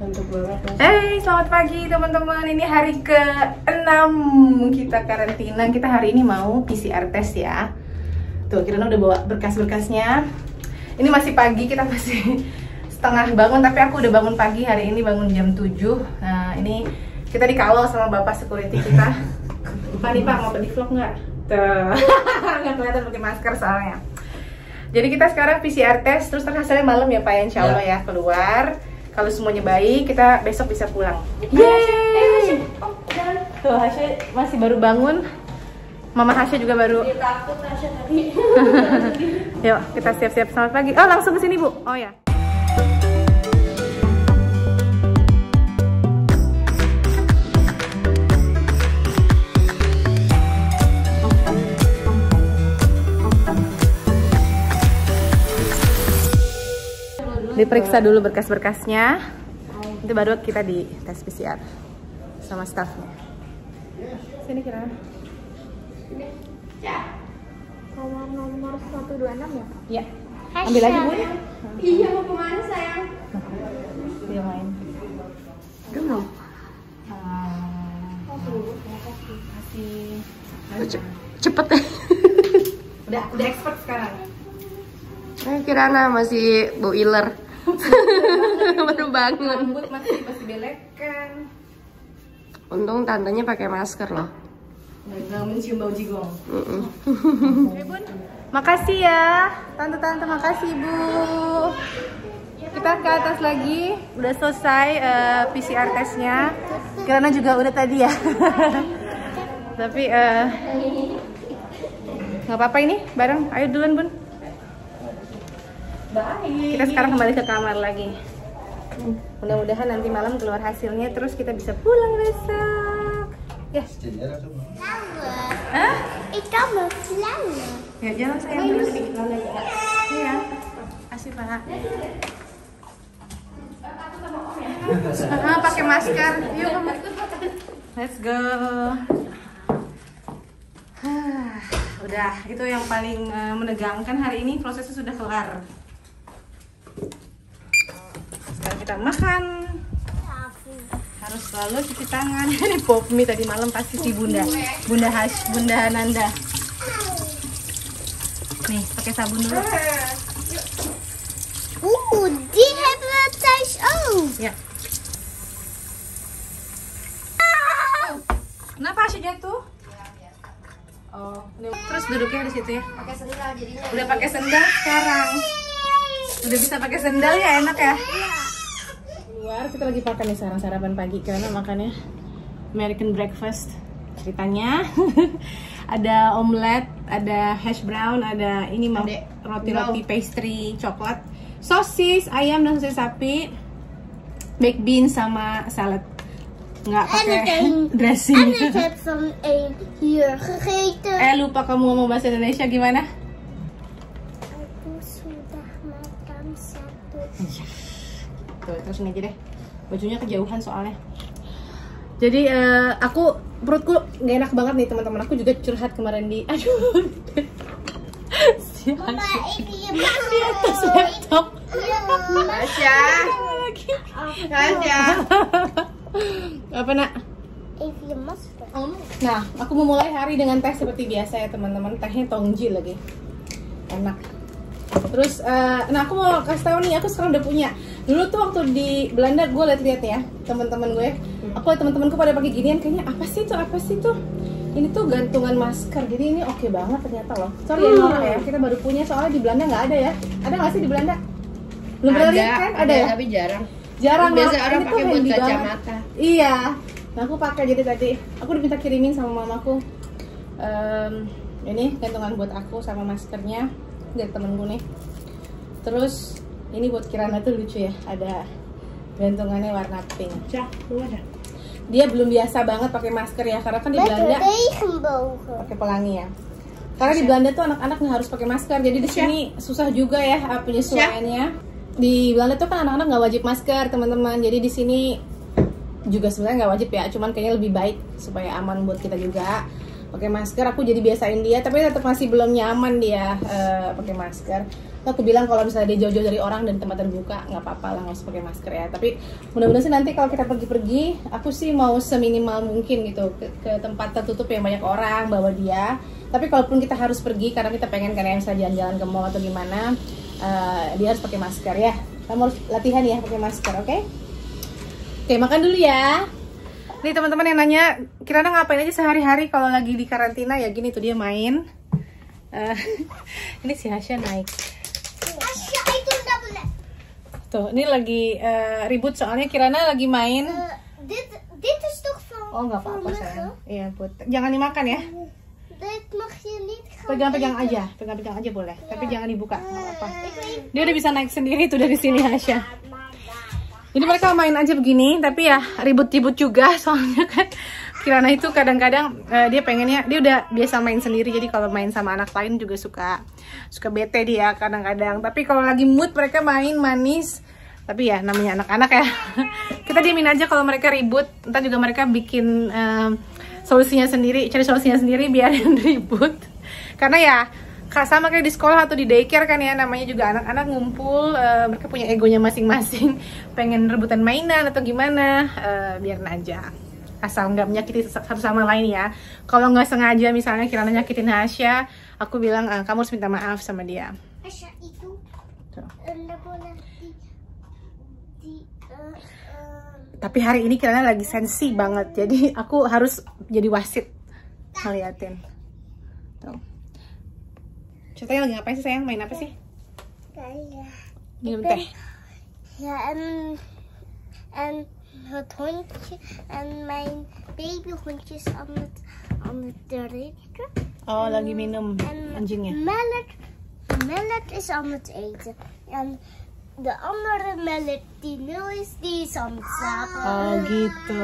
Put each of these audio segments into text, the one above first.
Ngantuk banget. Hey, selamat pagi teman-teman. Ini hari ke-6 kita karantina. Kita hari ini mau PCR test ya. Tuh, Kirana udah bawa berkas-berkasnya. Ini masih pagi, kita masih setengah bangun, tapi aku udah bangun pagi hari ini, bangun jam 7. Nah, ini kita dikawal sama bapak security kita. Pak nih Pak, mau di vlog nggak? Tuh, nggak kelihatan pakai masker soalnya. Jadi kita sekarang PCR test, terus hasilnya malam ya Pak, insya Allah ya keluar. Kalau semuanya baik, kita besok bisa pulang. Yeay! Tuh, Hasya masih baru bangun. Mama Hasya juga baru. Dia takut Hasya tadi. Yuk, kita siap-siap. Selamat pagi. Oh, langsung ke sini Bu. Oh ya. Diperiksa dulu berkas-berkasnya, itu baru kita di tes PCR sama staffnya. Sini kira. Nomor 126 ya? Iya. Ambil lagi Bu. Iya, mau kemana sayang? Dia main. Belum. Cepet deh. udah expert sekarang. Kirana masih boiler. Baru bangun. Rambut masih belekan. Untung tantenya pakai masker loh. Nggak mencium bau jigong. Bun, makasih ya, tante-tante, makasih Bu. Kita ke atas lagi, udah selesai PCR tesnya. Kirana juga udah tadi ya. Tapi nggak apa-apa ini, bareng. Ayo duluan Bun. Baik. Kita sekarang kembali ke kamar lagi. Mudah-mudahan nanti malam keluar hasilnya, terus kita bisa pulang besok. Ya. Hah? Ik kan me verlangen. Ya, jangan sayang dulu sedikit lagi ya. Iya. Kasih Pak. Pakai masker. Yuk, kamu. Let's go. Udah, itu yang paling menegangkan hari ini, prosesnya sudah kelar. Sekarang kita makan. Harus selalu cuci tangan. Ini pop mie tadi malam pasti si Bunda Nanda. Nih, pakai sabun dulu. Die hebben we thuis ook. Ya. Kenapa Asya jatuh? Oh, terus duduknya di situ ya. Pakai sendal jadinya. Udah pakai sendal sekarang. Udah bisa pakai sendal ya, enak ya. Luar kita lagi makan nih sekarang sarapan pagi, karena makannya American breakfast ceritanya. Ada omelet, ada hash brown, ada ini mau roti-roti pastry coklat, sosis ayam dan sosis sapi, baked beans sama salad. Nggak pakai dressing. En ik heb van één hier gegeten. Lupa kamu ngomong bahasa Indonesia gimana? Aku sudah makan satu. Tuh, terus ini aja deh. Bajunya kejauhan soalnya. Jadi aku perutku nggak enak banget nih teman-teman. Aku juga curhat kemarin di aduh. Mama, ik je Di atas laptop. Tasya. Tasya. Apa nak? Even je masker. Nah, aku memulai hari dengan teh seperti biasa ya teman-teman. Tehnya Tongji lagi. Enak. Terus, nah aku mau kasih tahu nih, aku sekarang udah punya. Dulu tuh waktu di Belanda gue lihat-lihat ya teman-teman gue. Aku lihat teman-temanku pada pakai ginian, kayaknya apa sih tuh? Ini tuh gantungan masker. Jadi ini oke banget ternyata loh. Sorry ya Nora ya, kita baru punya soalnya di Belanda nggak ada ya. Ada nggak sih di Belanda? Belum pernah lihat kan? Ada ya? Tapi jarang. Jarang. Biasa Nora. orang Ini tuh pakai buat handy banget. kacamata. Iya. Nah aku pakai jadi tadi. Aku diminta kirimin sama mamaku. Ini gantungan buat aku sama maskernya dari temenku nih. Terus ini buat Kirana tuh lucu ya, ada gantungannya warna pink. Dia belum biasa banget pakai masker ya, karena kan di Belanda Regenbogen. pakai pelangi ya. Karena di Belanda tuh anak-anak nggak harus pakai masker, jadi di sini susah juga ya penyesuaiannya. Di Belanda tuh kan anak-anak nggak wajib masker teman-teman, jadi di sini juga sebenarnya nggak wajib ya, cuman kayaknya lebih baik supaya aman buat kita juga. pakai masker. Aku jadi biasain dia, tapi tetap masih belum nyaman dia pakai masker. Aku bilang kalau misalnya dia jauh-jauh dari orang dan tempat terbuka, nggak apa-apa lah, nggak usah pakai masker ya. Tapi mudah-mudahan sih nanti kalau kita pergi-pergi, aku sih mau seminimal mungkin gitu ke tempat tertutup yang banyak orang, bawa dia. Tapi kalaupun kita harus pergi karena kita pengen karena misalnya jalan-jalan ke mall atau gimana, dia harus pakai masker ya. Kamu harus latihan ya pakai masker, oke? Oke, makan dulu ya. Nih teman-teman yang nanya, Kirana ngapain aja sehari-hari kalau lagi di karantina ya? Gini tuh dia main. Ini si Hasya naik. Tuh, ini lagi ribut soalnya Kirana lagi main. Dit is toch van... Oh, nggak apa-apa sayang. Iya, Put. Jangan dimakan ya. Dit mag je niet gaan Pegang-pegang aja, pegang-pegang aja boleh. Tapi jangan dibuka, nggak apa-apa. Dia udah bisa naik sendiri tuh dari sini Hasya. Jadi mereka main aja begini, tapi ya ribut-ribut juga soalnya kan Kirana itu kadang-kadang dia pengennya, dia udah biasa main sendiri, jadi kalau main sama anak lain juga suka bete dia kadang-kadang. Tapi kalau lagi mood mereka main manis, tapi ya namanya anak-anak ya. Kita diemin aja kalau mereka ribut, entar juga mereka bikin solusinya sendiri, cari solusinya sendiri biarin ribut. Karena ya sama kayak di sekolah atau di daycare kan ya, namanya juga anak-anak ngumpul, mereka punya egonya masing-masing, pengen rebutan mainan atau gimana, biarin aja, asal nggak menyakiti satu sama lain ya. Kalau nggak sengaja misalnya Kirana nyakitin Hasya, aku bilang kamu harus minta maaf sama dia. Hasya itu Tapi hari ini Kirana lagi sensi banget, jadi aku harus jadi wasit ngeliatin. Tuh. Ceritanya lagi ngapain sih sayang? Main apa sih? Minum teh. Ja, en het hondje en mijn babyhondje is aan het drinken. Oh, lagi minum anjingnya. Mellet is aan het eten. En de andere mellet die nul is, die is aan het slapen. Oh gitu.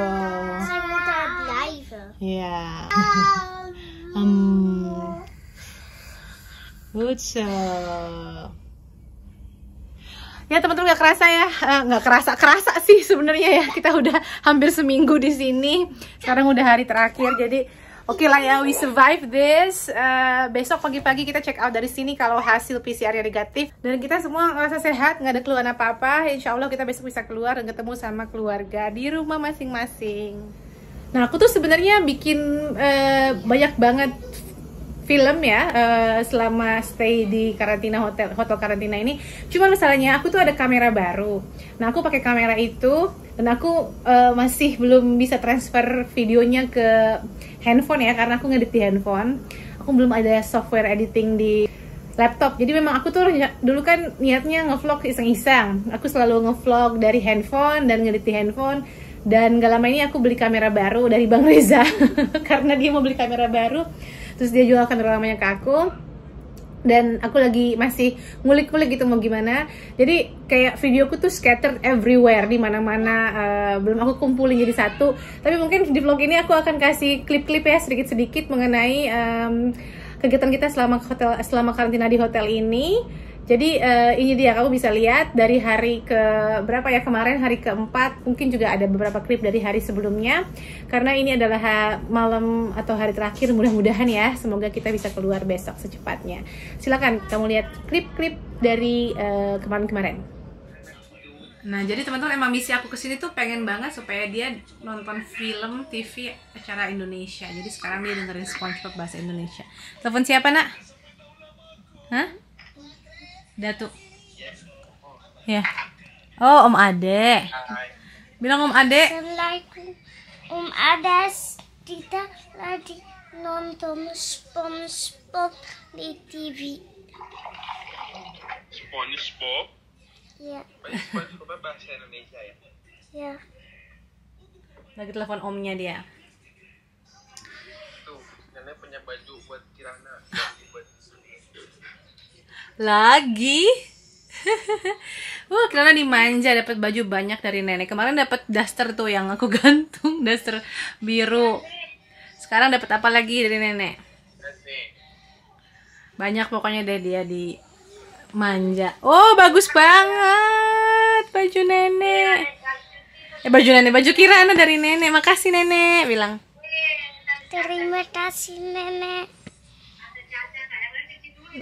Zij moet daar blijven. Ya. Good job. Ya teman-teman, nggak kerasa ya, nggak kerasa sih sebenarnya ya. Kita udah hampir seminggu di sini. Sekarang udah hari terakhir, jadi oke lah ya, we survive this. Besok pagi-pagi kita check out dari sini kalau hasil PCR negatif dan kita semua ngerasa sehat, nggak ada keluhan apa-apa. Insya Allah kita besok bisa keluar dan ketemu sama keluarga di rumah masing-masing. Nah, aku tuh sebenarnya bikin banyak banget film ya selama stay di karantina hotel karantina ini. Cuman masalahnya aku tuh ada kamera baru. Nah, aku pakai kamera itu dan aku masih belum bisa transfer videonya ke handphone ya, karena aku ngedit di handphone. Aku belum ada software editing di laptop. Jadi memang aku tuh dulu kan niatnya ngevlog iseng-iseng. Aku selalu ngevlog dari handphone dan ngedit di handphone. Dan gak lama ini aku beli kamera baru dari Bang Reza karena dia mau beli kamera baru. Terus dia jual kamera lamanya ke aku. Dan aku lagi masih ngulik-ngulik gitu mau gimana. Jadi kayak videoku tuh scattered everywhere di mana-mana, belum aku kumpulin jadi satu. Tapi mungkin di vlog ini aku akan kasih klip-klip ya sedikit-sedikit mengenai kegiatan kita selama karantina di hotel ini. Jadi ini dia, kamu bisa lihat dari hari ke berapa ya kemarin, hari keempat, mungkin juga ada beberapa klip dari hari sebelumnya. Karena ini adalah malam atau hari terakhir, mudah-mudahan ya, semoga kita bisa keluar besok secepatnya. Silakan kamu lihat klip-klip dari kemarin-kemarin. Nah, jadi teman-teman, emang misi aku kesini tuh pengen banget supaya dia nonton film TV acara Indonesia. Jadi sekarang dia dengerin SpongeBob bahasa Indonesia. Telepon siapa, Nak? Hah? Datuk. Ya. Oh, Om Ade. Bilang Om Ade. Assalamualaikum. Om Ade, kita lagi nonton SpongeBob di TV. SpongeBob? Ya. SpongeBob bahasa Indonesia ya? Ya. Lagi telepon omnya dia. Tuh, nenek punya baju buat Kirana. Lagi. Kirana dimanja dapat baju banyak dari nenek. Kemarin dapat daster tuh yang aku gantung, daster biru. Sekarang dapat apa lagi dari nenek? Banyak pokoknya deh dia di manja. Oh, bagus banget baju nenek. Baju nenek, baju Kirana dari nenek. Makasih nenek, bilang. Terima kasih Nenek.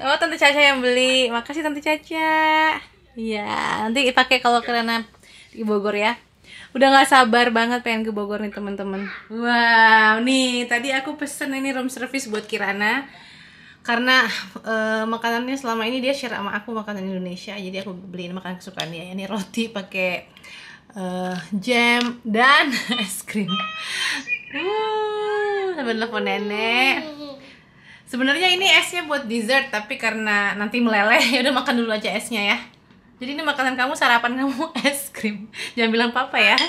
Oh, Tante Caca yang beli. Makasih Tante Caca. Iya, nanti dipakai kalau Kirana di Bogor ya. Udah nggak sabar banget pengen ke Bogor nih teman-teman. Wow, nih tadi aku pesen ini room service buat Kirana. Karena makanannya selama ini dia share sama aku makanan Indonesia, jadi aku beliin makanan kesukaan dia. Ini roti pakai jam dan es krim. Sambil telepon nenek. Sebenarnya ini esnya buat dessert, tapi karena nanti meleleh ya udah makan dulu aja esnya ya. Jadi ini makanan kamu, sarapan kamu es krim. Jangan bilang papa ya.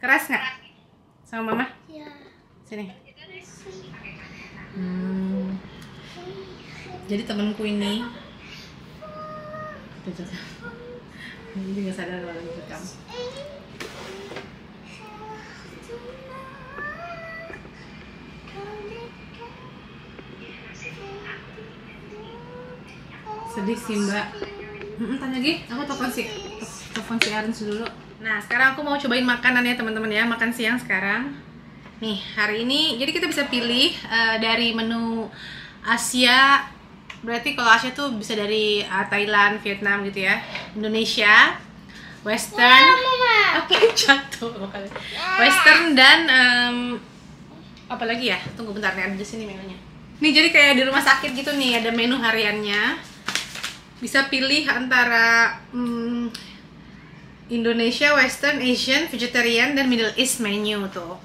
Keras nggak? Sama mama? Ya. Sini. Jadi temanku ini ini juga sadar kalau lagi rekam. Sedih sih mbak. Tanya lagi, aku telepon si Arens dulu. Nah sekarang aku mau cobain makanan ya teman-teman ya, makan siang sekarang. Nih hari ini, jadi kita bisa pilih dari menu Asia. Berarti kalau Asia tuh bisa dari Thailand, Vietnam gitu ya, Indonesia, Western, jatuh, Western dan apa lagi ya? Tunggu bentar nih, ada di sini menunya. Nih jadi kayak di rumah sakit gitu nih, ada menu hariannya. Bisa pilih antara Indonesia, Western, Asian, Vegetarian, dan Middle East menu tuh.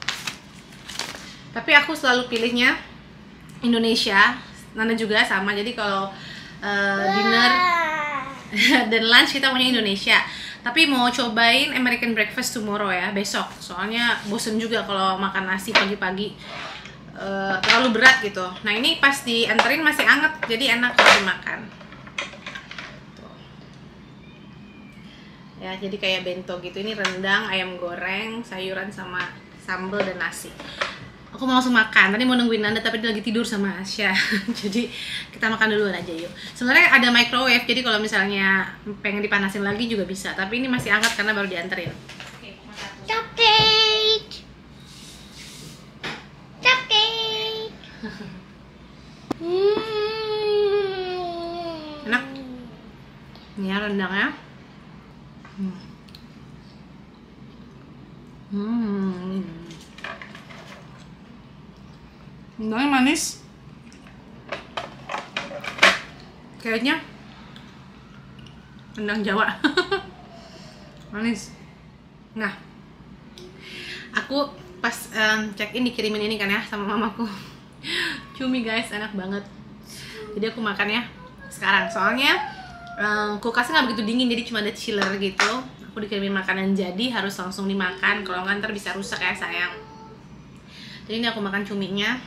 Tapi aku selalu pilihnya Indonesia. Nana juga sama, jadi kalau dinner dan lunch kita maunya Indonesia. Tapi mau cobain American breakfast tomorrow ya, besok. Soalnya bosen juga kalau makan nasi pagi-pagi, terlalu berat gitu. Nah ini pas dianterin masih anget, jadi enak kalau dimakan. Tuh. Ya jadi kayak bento gitu. Ini rendang, ayam goreng, sayuran sama sambal dan nasi. Aku mau langsung makan, tadi mau nungguin Nanda tapi dia lagi tidur sama Asya. Jadi kita makan duluan aja yuk. Sebenarnya ada microwave, jadi kalau misalnya pengen dipanasin lagi juga bisa. Tapi ini masih hangat karena baru dianterin. Cupcake. Cupcake. Enak. Ini ya rendangnya. Rendangnya manis. Kayaknya rendang Jawa. Manis. Nah, aku pas check-in dikirimin ini kan ya sama mamaku. Cumi guys, enak banget. Jadi aku makan ya sekarang. Soalnya kulkasnya nggak begitu dingin, jadi cuma ada chiller gitu. Aku dikirimin makanan jadi harus langsung dimakan. Kalau nggak ntar bisa rusak ya sayang. Jadi ini aku makan cuminya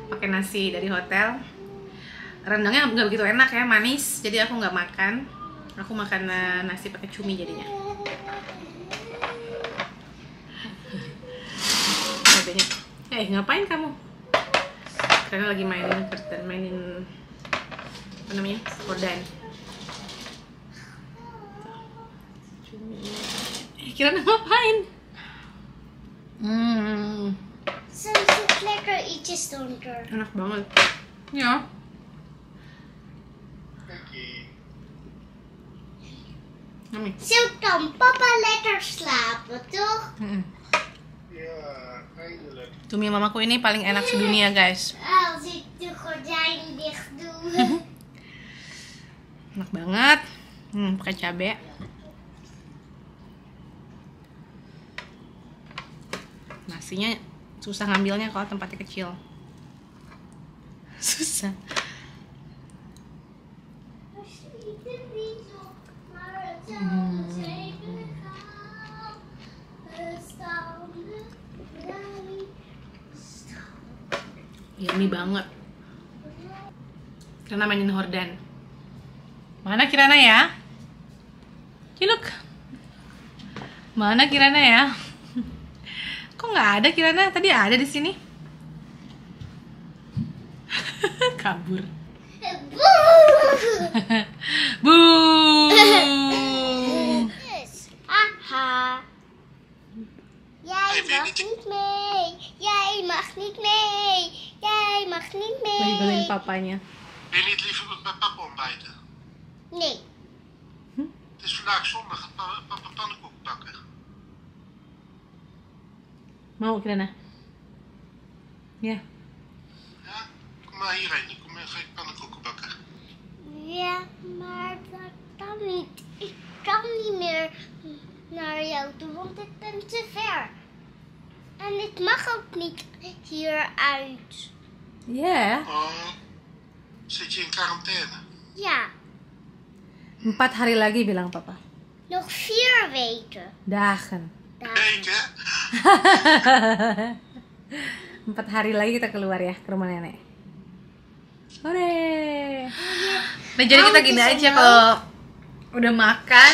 pakai nasi dari hotel. Rendangnya nggak begitu enak ya, manis, jadi aku nggak makan. Aku makan nasi pakai cumi jadinya. Ngapain kamu? Karena lagi mainin curtain, mainin apa namanya, gorden. Kira ngapain? Zo zit lekker ietsjes donker. Enak banget. Ya. Zo kan papa lekker slapen, toch? Ja, eindelijk. Cumi mamaku ini paling enak sedunia guys. Als ik de gordijn dicht doe. Enak banget. Pakai cabai. Nasinya susah ngambilnya kalau tempatnya kecil. Susah. Yummy banget. Kirana mainin horden. Mana Kirana ya? Ciluk. Mana Kirana ya? Kok nggak ada Kirana? Tadi ada di sini. Kabur. Bu. Aha. Jij Jij mag niet mee. Jij mag niet mee. Jij mag niet Lagi galain mee. papanya. Wil je niet liever met papa ontbijten? Nee. Het is vandaag zondag, gaat papa pannenkoek bakken. Mau Kirana? Ya. Ja? Kom maar hierheen, dan ga ik pannenkoeken bakken. Ja, maar dat kan niet. Ik kan niet meer naar jou toe, want ik ben te ver. En ik mag ook niet hieruit. Ya. Oh, zit je in quarantaine? Ja, 4 hari lagi bilang papa. nog 4 weken. Dagen. Weken? 4 hari lagi kita keluar ya ke rumah nenek. Hore. Nah jadi kita gini aja kalau udah makan,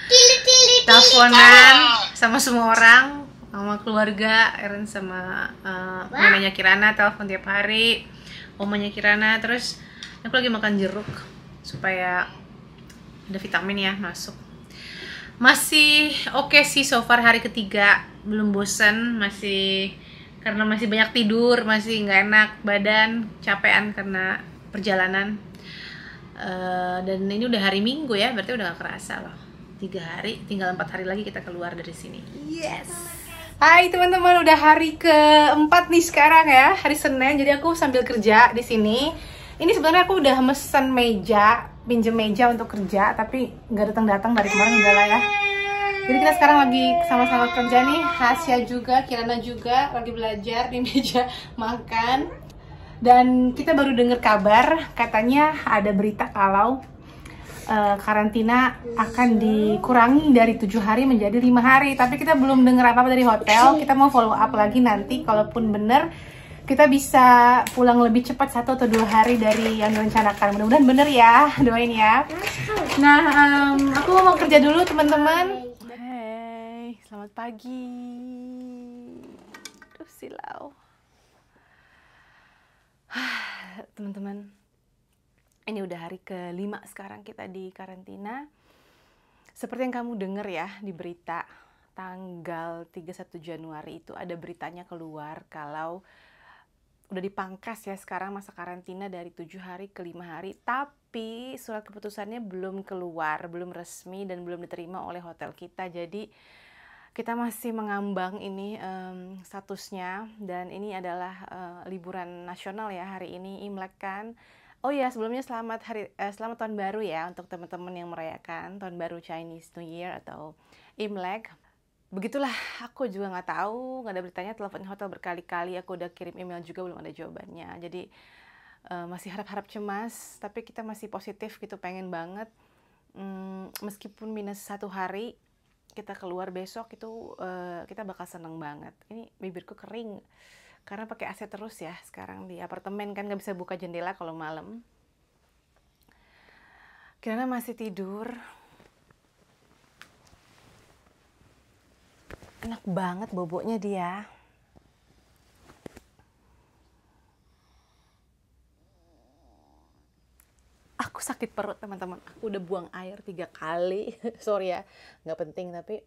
Tili. teleponan sama semua orang, sama keluarga, Eren sama mamanya Kirana telepon tiap hari, omanya Kirana, terus aku lagi makan jeruk supaya ada vitamin ya masuk. Masih oke sih so far, hari ketiga belum bosan, karena masih banyak tidur, masih nggak enak badan, capean karena perjalanan. Dan ini udah hari Minggu ya, berarti udah gak kerasa loh. 3 hari, tinggal 4 hari lagi kita keluar dari sini. Yes. Hai teman-teman, udah hari keempat nih sekarang ya, hari Senin. Jadi aku sambil kerja di sini. Ini sebenarnya aku udah mesen meja, pinjem meja untuk kerja, tapi nggak datang-datang dari kemarin enggak lah ya. Jadi kita sekarang lagi sama-sama kerja nih. Hasya juga, Kirana juga lagi belajar di meja makan. Dan kita baru dengar kabar, katanya ada berita kalau karantina akan dikurangi dari 7 hari menjadi 5 hari. Tapi kita belum dengar apa-apa dari hotel. Kita mau follow up lagi nanti. Kalaupun bener, kita bisa pulang lebih cepat 1 atau 2 hari dari yang direncanakan. Mudah-mudahan bener ya, doain ya. Nah, aku mau kerja dulu teman-teman. Hai, selamat pagi. Aduh, silau. Teman-teman, ini udah hari ke-5 sekarang kita di karantina. Seperti yang kamu denger ya di berita, tanggal 31 Januari itu ada beritanya keluar kalau udah dipangkas ya sekarang masa karantina dari 7 hari ke 5 hari. Tapi surat keputusannya belum keluar, belum resmi dan belum diterima oleh hotel kita. Jadi kita masih mengambang ini statusnya, dan ini adalah liburan nasional ya hari ini, Imlek kan. Oh ya, sebelumnya selamat tahun baru ya untuk teman-teman yang merayakan tahun baru Chinese New Year atau Imlek. Begitulah, aku juga nggak tahu, nggak ada beritanya, telepon hotel berkali-kali, aku udah kirim email juga belum ada jawabannya. Jadi masih harap-harap cemas, tapi kita masih positif gitu, pengen banget meskipun minus 1 hari kita keluar besok itu kita bakal seneng banget. Ini bibirku kering karena pakai AC terus ya sekarang di apartemen kan, nggak bisa buka jendela kalau malam. Kirana masih tidur. Enak banget boboknya dia. Aku sakit perut teman-teman, aku udah buang air 3 kali. Sorry ya, nggak penting, tapi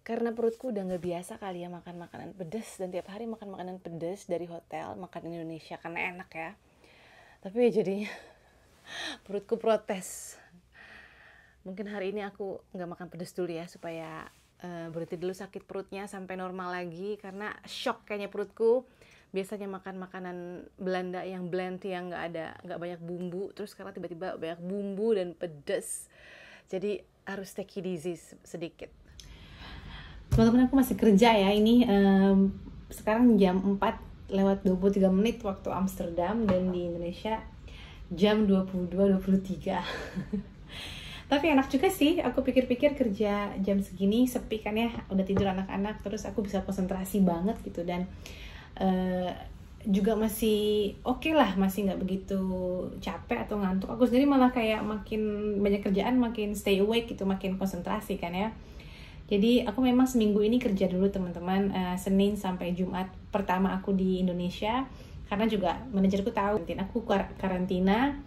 karena perutku udah nggak biasa kali ya makan makanan pedas, dan tiap hari makan makanan pedas dari hotel, makan Indonesia karena enak ya. Tapi ya jadi perutku protes. Mungkin hari ini aku nggak makan pedas dulu ya, supaya berhenti dulu sakit perutnya sampai normal lagi, karena shock kayaknya perutku. Biasanya makan makanan Belanda yang blend, yang nggak banyak bumbu, terus sekarang tiba-tiba banyak bumbu dan pedas, jadi harus take it easy sedikit. Teman-teman, aku masih kerja ya, ini sekarang jam 4:23 waktu Amsterdam, dan di Indonesia jam 22:23. Tapi enak juga sih, aku pikir-pikir kerja jam segini sepi kan ya, udah tidur anak-anak, terus aku bisa konsentrasi banget gitu, dan juga masih oke lah, masih nggak begitu capek atau ngantuk. Aku sendiri malah kayak makin banyak kerjaan makin stay awake gitu, makin konsentrasi kan ya. Jadi aku memang seminggu ini kerja dulu teman-teman, Senin sampai Jumat pertama aku di Indonesia, karena juga manajerku tahu aku karantina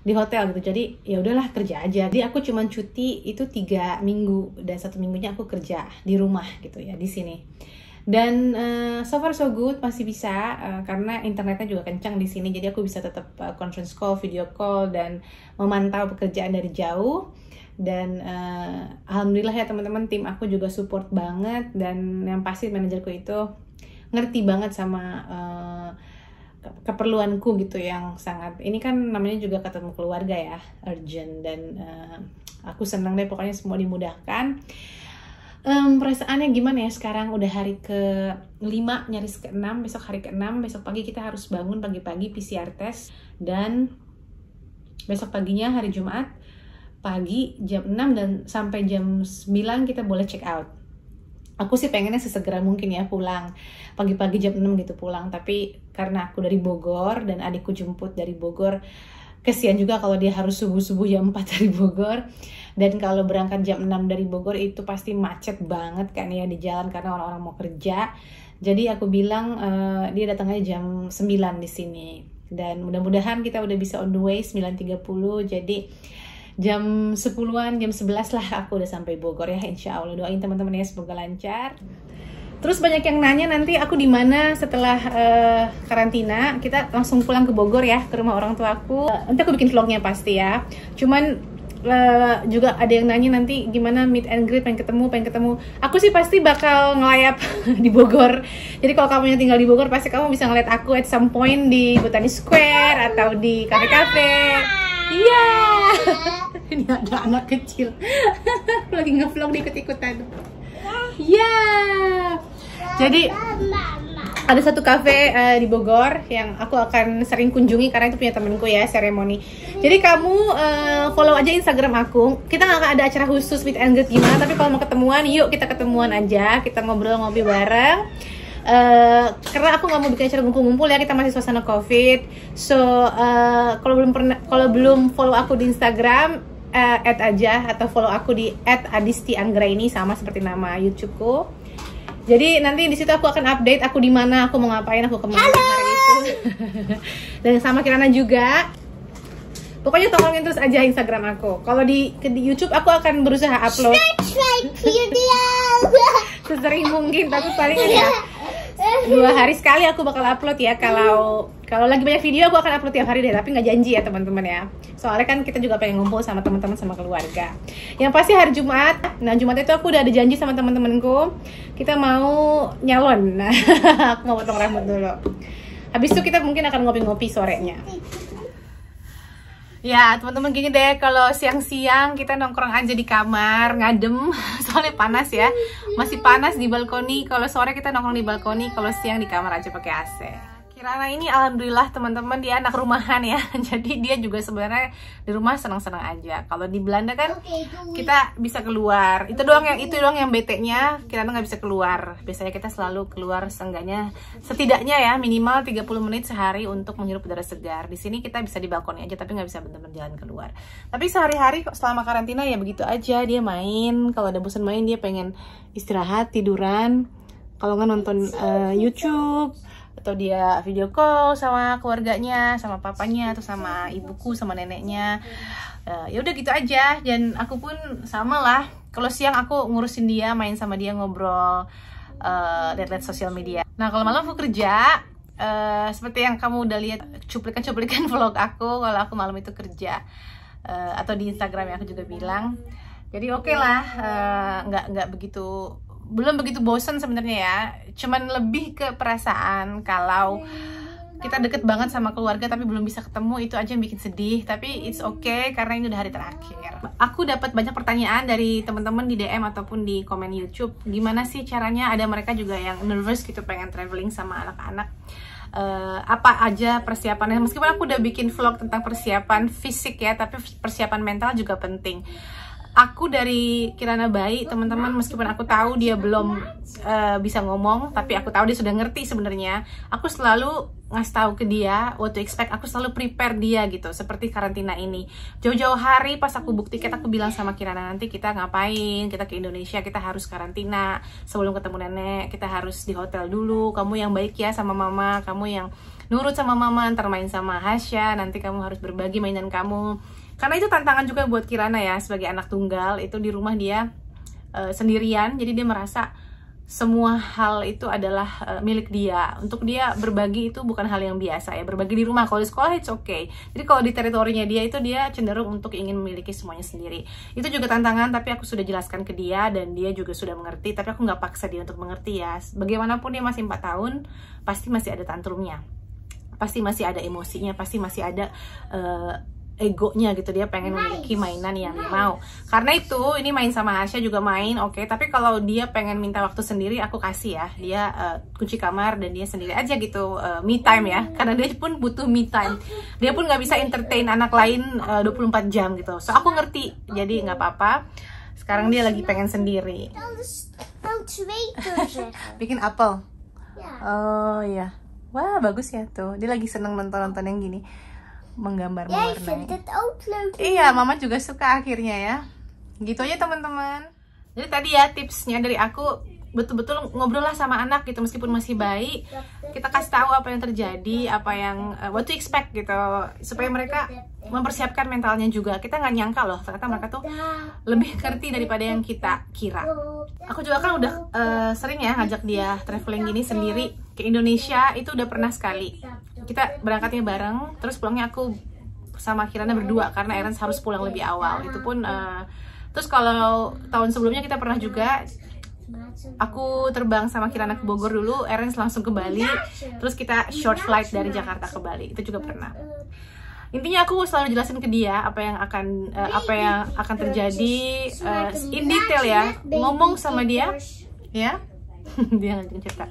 di hotel gitu. Jadi ya udahlah kerja aja. Jadi aku cuman cuti itu 3 minggu dan 1 minggunya aku kerja di rumah gitu ya di sini. Dan so far so good, masih bisa karena internetnya juga kencang di sini. Jadi aku bisa tetap conference call, video call dan memantau pekerjaan dari jauh. Dan alhamdulillah ya teman-teman, tim aku juga support banget, dan yang pasti manajerku itu ngerti banget sama keperluanku gitu, yang sangat, ini kan namanya juga ketemu keluarga ya, urgent, dan aku senang deh pokoknya semua dimudahkan. Perasaannya gimana ya sekarang, udah hari ke-5 nyaris ke-6, besok hari ke-6, besok pagi kita harus bangun pagi-pagi PCR test, dan besok paginya hari Jumat pagi jam 6 dan sampai jam 9 kita boleh check out. Aku sih pengennya sesegera mungkin ya pulang, pagi-pagi jam 6 gitu pulang, tapi karena aku dari Bogor dan adikku jemput dari Bogor, kesian juga kalau dia harus subuh-subuh jam 4 dari Bogor. Dan kalau berangkat jam 6 dari Bogor itu pasti macet banget kan ya di jalan karena orang-orang mau kerja. Jadi aku bilang dia datangnya jam 9 di sini. Dan mudah-mudahan kita udah bisa on the way 9.30. Jadi jam 10-an, jam 11 lah aku udah sampai Bogor ya, insya Allah. Doain teman-teman ya semoga lancar. Terus banyak yang nanya nanti aku di mana setelah karantina. Kita langsung pulang ke Bogor ya, ke rumah orang tua aku. Nanti aku bikin vlognya pasti ya. Cuman juga ada yang nanya nanti gimana meet and greet, pengen ketemu. Aku sih pasti bakal ngelayap di Bogor. Jadi kalau kamu yang tinggal di Bogor pasti kamu bisa ngeliat aku at some point di Botani Square atau di kafe-kafe. Iya. Ini ada anak kecil lagi ngevlog diikut-ikutan. Iya. Jadi ada satu cafe di Bogor yang aku akan sering kunjungi karena itu punya temenku ya, Ceremony. Jadi kamu follow aja Instagram aku. Kita nggak ada acara khusus meet and greet gimana, tapi kalau mau ketemuan, yuk kita ketemuan aja, kita ngobrol-ngobrol bareng. Karena aku nggak mau bikin acara ngumpul-ngumpul ya, kita masih suasana COVID. So kalau belum follow aku di Instagram, add aja atau follow aku di @adisti_anggraini, sama seperti nama YouTubeku. Jadi nanti di situ aku akan update aku di mana, aku mau ngapain, aku kemana hari itu. Dan sama Kirana juga. Pokoknya tolongin terus aja Instagram aku. Kalau di YouTube aku akan berusaha upload sesering mungkin, tapi paling ya 2 hari sekali aku bakal upload ya. Kalau lagi banyak video aku akan upload tiap hari deh, tapi nggak janji ya teman-teman ya. Soalnya kan kita juga pengen ngumpul sama teman-teman, sama keluarga. Yang pasti hari Jumat. Nah, Jumat itu aku udah ada janji sama teman-temanku. Kita mau nyalon. Nah, aku mau potong rambut dulu. Habis itu kita mungkin akan ngopi-ngopi sorenya. Ya teman-teman, gini deh, kalau siang-siang kita nongkrong aja di kamar, ngadem, soalnya panas ya, masih panas di balkoni. Kalau sore kita nongkrong di balkoni, kalau siang di kamar aja pakai AC. Kirana ini alhamdulillah teman-teman, dia anak rumahan ya, jadi dia juga sebenarnya di rumah senang-senang aja. Kalau di Belanda kan kita bisa keluar, itu doang yang bete-nya, Kirana nggak bisa keluar. Biasanya kita selalu keluar setidaknya ya minimal 30 menit sehari untuk menghirup udara segar. Di sini kita bisa di balkoni aja, tapi nggak bisa bener-bener jalan keluar. Tapi sehari-hari selama karantina ya begitu aja, dia main. Kalau ada bosan main dia pengen istirahat, tiduran. Kalau nggak nonton YouTube, atau dia video call sama keluarganya, sama papanya, atau sama ibuku, sama neneknya. Ya udah gitu aja. Dan aku pun sama lah. Kalau siang aku ngurusin dia, main sama dia, ngobrol, lihat-lihat sosial media. Nah kalau malam aku kerja. Seperti yang kamu udah lihat cuplikan-cuplikan vlog aku, kalau aku malam itu kerja. Atau di Instagram yang aku juga bilang. Jadi oke lah, belum begitu bosan sebenarnya ya. Cuman lebih ke perasaan kalau kita deket banget sama keluarga tapi belum bisa ketemu, itu aja yang bikin sedih. Tapi it's okay karena ini udah hari terakhir. Aku dapat banyak pertanyaan dari teman-teman di DM ataupun di komen YouTube. Gimana sih caranya? Ada mereka juga yang nervous gitu pengen traveling sama anak-anak. Apa aja persiapannya? Meskipun aku udah bikin vlog tentang persiapan fisik ya, tapi persiapan mental juga penting. aku dari Kirana bayi, teman-teman, meskipun aku tahu dia belum bisa ngomong, tapi aku tahu dia sudah ngerti sebenarnya. Aku selalu ngasih tahu ke dia what to expect. Aku selalu prepare dia gitu, seperti karantina ini. Jauh-jauh hari pas aku book tiket, aku bilang sama Kirana, nanti kita ngapain, kita ke Indonesia, kita harus karantina sebelum ketemu nenek, kita harus di hotel dulu. Kamu yang baik ya sama mama, kamu yang nurut sama mama, ntar main sama Hasya, nanti kamu harus berbagi mainan kamu. Karena itu tantangan juga buat Kirana ya, sebagai anak tunggal. Itu di rumah dia sendirian, jadi dia merasa semua hal itu adalah milik dia. Untuk dia berbagi itu bukan hal yang biasa ya. Berbagi di rumah, kalau di sekolah it's okay. Jadi kalau di teritorinya dia itu, dia cenderung untuk ingin memiliki semuanya sendiri. Itu juga tantangan, tapi aku sudah jelaskan ke dia dan dia juga sudah mengerti. Tapi aku nggak paksa dia untuk mengerti ya. Bagaimanapun dia masih 4 tahun, pasti masih ada tantrumnya, pasti masih ada emosinya, pasti masih ada egonya gitu. Dia pengen memiliki mainan yang dia mau. Karena itu ini main sama Hasya juga main, oke. Tapi kalau dia pengen minta waktu sendiri, aku kasih ya. Dia kunci kamar dan dia sendiri aja gitu, me time ya. Karena dia pun butuh me time. Dia pun nggak bisa entertain anak lain 24 jam gitu. So aku ngerti, jadi nggak apa-apa. Sekarang dia lagi pengen sendiri. Bikin apel. Oh iya. Wah bagus ya tuh. Dia lagi seneng nonton-nonton yang gini, menggambar mewarnai. Iya, mama juga suka akhirnya ya. Gitu aja teman-teman. Jadi tadi ya tipsnya dari aku, betul-betul ngobrol lah sama anak gitu, meskipun masih bayi. Kita kasih tahu apa yang terjadi, apa yang what to expect gitu, supaya mereka mempersiapkan mentalnya juga. Kita nggak nyangka loh, ternyata mereka tuh lebih ngerti daripada yang kita kira. Aku juga kan udah sering ya ngajak dia traveling gini sendiri ke Indonesia. Itu udah pernah sekali. Kita berangkatnya bareng, terus pulangnya aku sama Kirana berdua karena Aaron harus pulang lebih awal. Itu pun terus kalau tahun sebelumnya kita pernah juga, aku terbang sama Kirana ke Bogor dulu, Aaron langsung ke Bali, terus kita short flight dari Jakarta ke Bali. Itu juga pernah. Intinya aku selalu jelasin ke dia apa yang akan terjadi in detail ya, ngomong sama dia ya. Dia ngajakin cerita.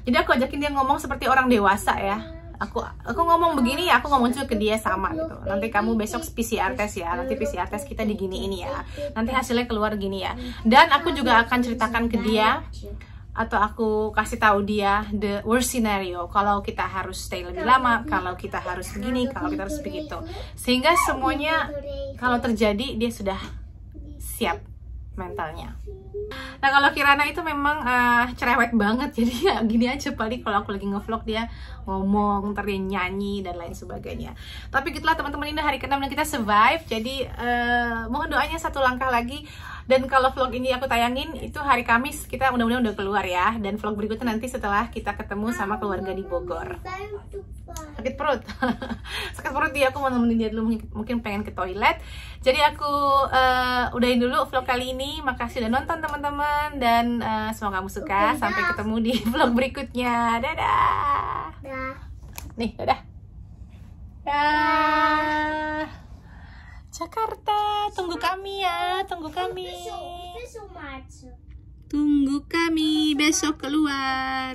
Jadi aku ajakin dia ngomong seperti orang dewasa ya. Aku ngomong begini ya, aku ngomong juga ke dia sama gitu. Nanti kamu besok PCR test ya, nanti PCR test kita digini ini ya, nanti hasilnya keluar gini ya. Dan aku juga akan ceritakan ke dia, atau aku kasih tahu dia the worst scenario, kalau kita harus stay lebih lama, kalau kita harus begini, kalau kita harus begitu, sehingga semuanya kalau terjadi dia sudah siap mentalnya. Nah kalau Kirana itu memang cerewet banget, jadi ya gini aja, paling kalau aku lagi ngevlog dia ngomong, ntar dia nyanyi dan lain sebagainya. Tapi gitulah teman-teman, ini hari ke-6 dan kita survive. Jadi mohon doanya satu langkah lagi. Dan kalau vlog ini aku tayangin itu hari Kamis, kita mudah-mudahan udah keluar ya. Dan vlog berikutnya nanti setelah kita ketemu sama keluarga di Bogor. Sakit perut. Sakit perut dia, aku mau nemenin dia dulu, mungkin pengen ke toilet. Jadi aku udahin dulu vlog kali ini. Makasih udah nonton teman-teman, dan semoga kamu suka. Sampai ketemu di vlog berikutnya. Dadah. Nih, dadah. Dah. Jakarta, tunggu kami ya, tunggu kami. Tunggu kami besok keluar.